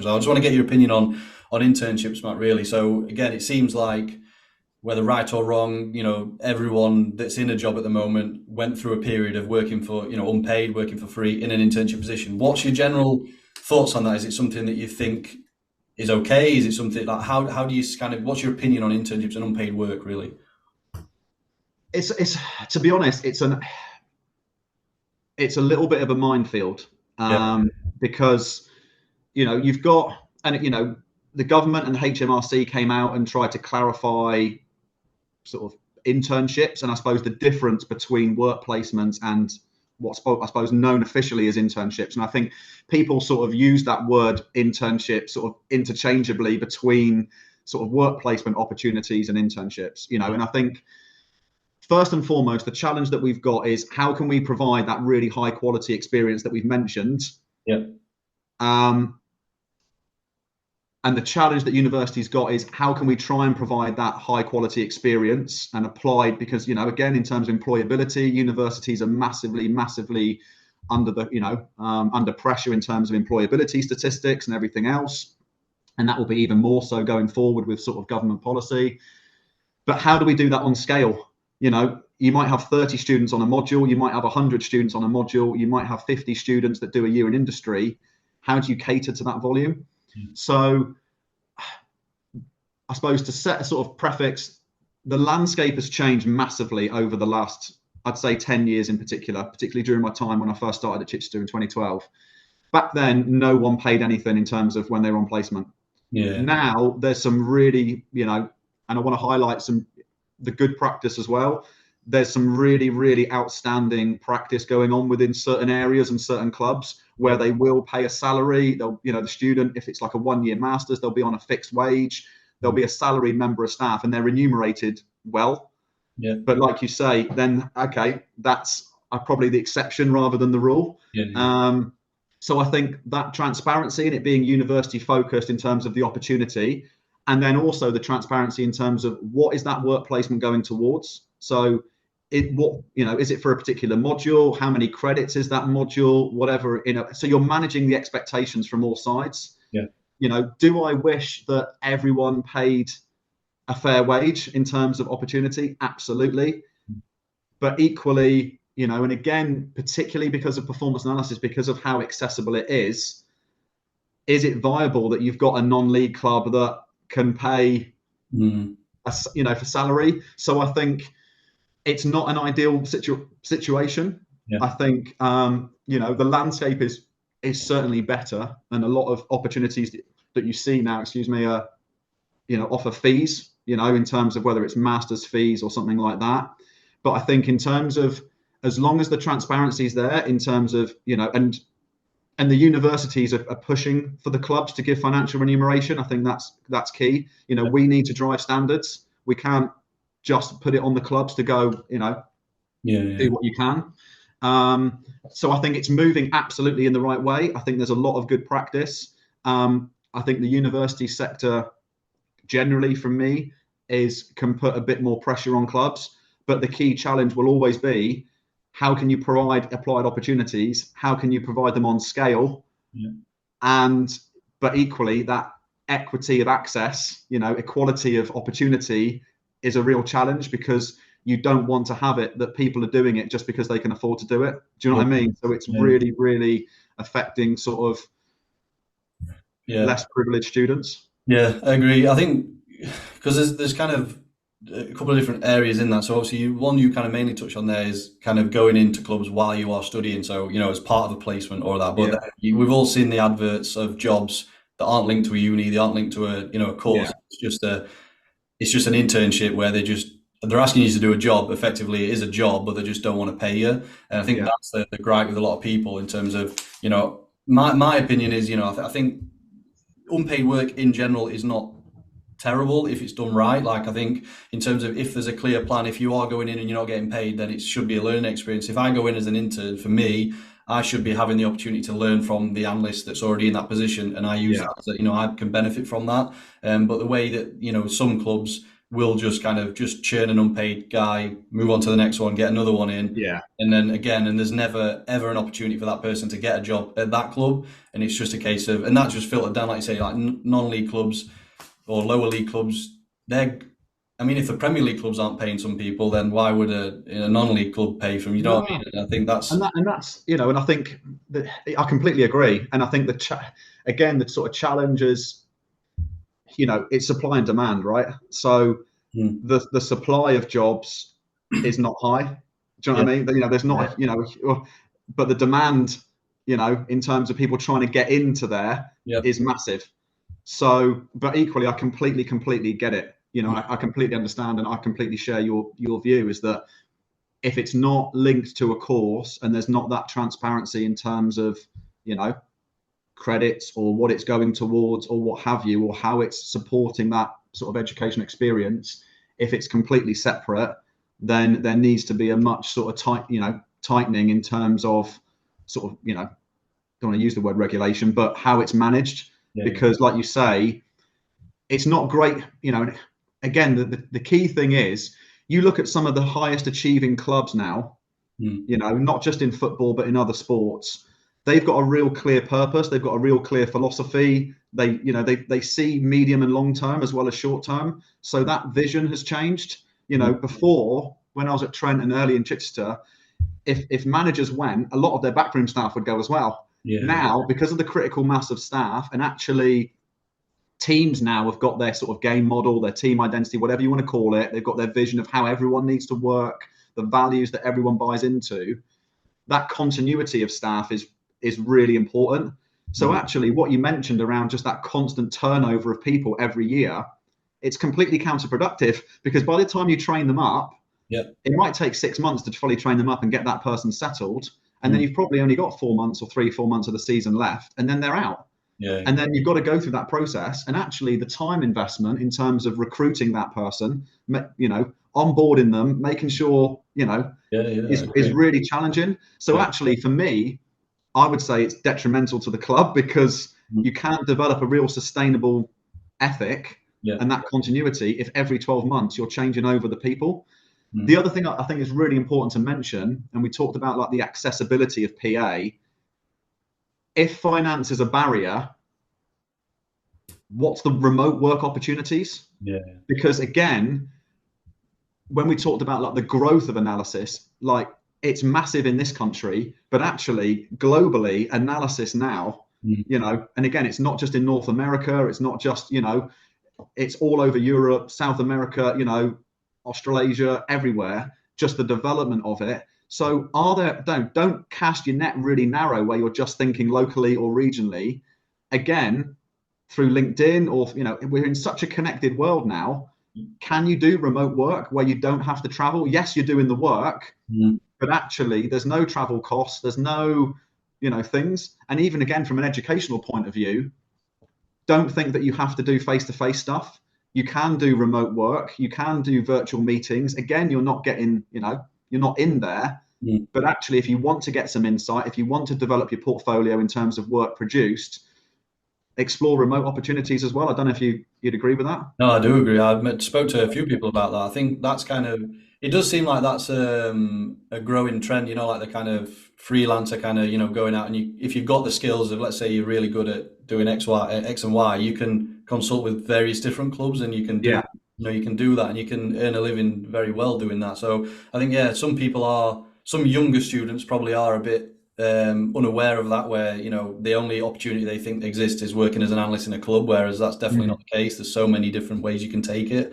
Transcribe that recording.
I just want to get your opinion on internships, Matt, really. So again, it seems like whether right or wrong, everyone that's in a job at the moment went through a period of working for, unpaid, working for free in an internship position. What's your general thoughts on that? Is it something that you think is okay? Is it something like how do you kind of what's your opinion on internships and unpaid work really? It's to be honest, it's a little bit of a minefield, Yeah. because you've got, and the government and the HMRC came out and tried to clarify sort of internships, and I suppose the difference between work placements and what's I suppose known officially as internships. And I think people sort of use that word internship sort of interchangeably between sort of work placement opportunities and internships, and I think first and foremost, the challenge that we've got is how can we provide that really high quality experience that we've mentioned. Yeah. And the challenge that universities got is how can we try and provide that high quality experience and applied, because, again, in terms of employability, universities are massively under under pressure in terms of employability statistics and everything else. And that will be even more so going forward with sort of government policy. But how do we do that on scale? You might have 30 students on a module, you might have 100 students on a module, you might have 50 students that do a year in industry. How do you cater to that volume? So I suppose to set a sort of prefix, the landscape has changed massively over the last, I'd say 10 years in particular, particularly during my time when I first started at Chichester in 2012. Back then, no one paid anything in terms of when they were on placement. Yeah. Now there's some really, and I want to highlight the good practice as well. There's some really outstanding practice going on within certain areas and certain clubs where they will pay a salary. They'll, the student, if it's like a 1-year master's, they'll be on a fixed wage. There'll be a salaried member of staff and they're remunerated well. Yeah. But like you say, then, okay, that's probably the exception rather than the rule. Yeah. So I think that transparency and it being university focused in terms of the opportunity, and then also the transparency in terms of what is that work placement going towards. So is it for a particular module? How many credits is that module? Whatever, so you're managing the expectations from all sides. Yeah. Do I wish that everyone paid a fair wage in terms of opportunity? Absolutely. But equally, and again, particularly because of performance analysis, because of how accessible it is it viable that you've got a non-league club that can pay, for salary? So I think it's not an ideal situation. Yeah. I think, the landscape is certainly better, and a lot of opportunities that you see now, are, offer fees, in terms of whether it's master's fees or something like that. But I think in terms of, as long as the transparency is there in terms of, and the universities are pushing for the clubs to give financial remuneration, I think that's key. We need to drive standards. We can't just put it on the clubs to go, do what you can. So I think it's moving absolutely in the right way. I think there's a lot of good practice. I think the university sector generally, from me, can put a bit more pressure on clubs. But the key challenge will always be, how can you provide applied opportunities? How can you provide them on scale? Yeah. But equally, that equity of access, equality of opportunity is a real challenge, because you don't want to have it that people are doing it just because they can afford to do it. Do you know what I mean? So it's really affecting sort of less privileged students. Yeah, I agree. I think because there's kind of a couple of different areas in that. So obviously, one you kind of mainly touched on there is kind of going into clubs while you are studying. So as part of a placement or that. But we've all seen the adverts of jobs that aren't linked to a uni, they aren't linked to a course. Yeah. It's just an internship where they're asking you to do a job. Effectively, it is a job, but they just don't want to pay you. And I think that's the gripe with a lot of people in terms of, my opinion is, I think unpaid work in general is not terrible if it's done right. Like, I think in terms of, if there's a clear plan, if you are going in and you're not getting paid, then it should be a learning experience. If I go in as an intern, for me, I should be having the opportunity to learn from the analyst that's already in that position, and I use that as I can benefit from that. But the way that some clubs will just kind of just churn an unpaid guy, move on to the next one, get another one in, Yeah. and then again, and there's never ever an opportunity for that person to get a job at that club, and it's just a case of, and that's just filtered down, like you say, like non-league clubs or lower league clubs. They're, I mean, if the Premier League clubs aren't paying some people, then why would a non-league club pay for them? You know what I No. mean? And I think that's And that's, and I think that I completely agree. And I think again, the sort of challenges, it's supply and demand, right? So mm, the supply of jobs is not high. Do you know yeah, what I mean? There's not, but the demand, in terms of people trying to get into there yeah, is massive. So, but equally, I completely get it. I completely understand, and I completely share your view. Is that if it's not linked to a course and there's not that transparency in terms of, you know, credits or what it's going towards or what have you, or how it's supporting that sort of education experience, if it's completely separate, then there needs to be a much sort of tightening in terms of sort of, don't want to use the word regulation, but how it's managed. yeah, yeah. Because like you say, it's not great. Again, the key thing is you look at some of the highest achieving clubs now, Mm, not just in football, but in other sports. They've got a real clear purpose. They've got a real clear philosophy. They see medium and long term as well as short term. So that vision has changed. mm, Before, when I was at Trent and early in Chichester, if managers went, a lot of their backroom staff would go as well. yeah, yeah, Now, because of the critical mass of staff, and actually teams now have got their sort of game model, their team identity, whatever you want to call it. They've got their vision of how everyone needs to work, the values that everyone buys into. That continuity of staff is really important. So mm, actually, what you mentioned around just that constant turnover of people every year, it's completely counterproductive, because by the time you train them up, yeah, it might take 6 months to fully train them up and get that person settled. And then mm, you've probably only got 4 months or 3, 4 months of the season left, and then they're out. yeah, And then you've got to go through that process. And actually, the time investment in terms of recruiting that person, onboarding them, making sure, yeah, yeah, I is agree. really challenging. So Yeah, actually, for me, I would say it's detrimental to the club, because mm, you can't develop a real sustainable ethic yeah, and that continuity if every 12 months you're changing over the people. The mm, other thing I think is really important to mention, and we talked about like the accessibility of PA, if finance is a barrier, what's the remote work opportunities? yeah, Because again, when we talked about like the growth of analysis, like it's massive in this country, but actually globally, analysis now, mm, and again, it's not just in North America, it's not just, it's all over Europe, South America, Australasia, everywhere, just the development of it. So don't cast your net really narrow where you're just thinking locally or regionally. Again, through LinkedIn, or we're in such a connected world now. Can you do remote work where you don't have to travel? Yes, you're doing the work, mm, but actually there's no travel costs, there's no things. And even again, from an educational point of view, don't think that you have to do face-to-face stuff. You can do remote work, you can do virtual meetings. Again, you're not getting, you're not in there, mm. but actually if you want to get some insight, if you want to develop your portfolio in terms of work produced, explore remote opportunities as well. I don't know if you'd agree with that. No, I do agree. Spoke to a few people about that. I think that's kind of, it does seem like that's a growing trend, like the kind of freelancer kind of, going out, and if you've got the skills of, let's say you're really good at doing X and Y, you can consult with various different clubs, and you can do, Yeah. you can do that, and you can earn a living very well doing that. So I think, yeah, some younger students probably are a bit unaware of that, where the only opportunity they think exists is working as an analyst in a club, whereas that's definitely not Mm. the case. There's so many different ways you can take it.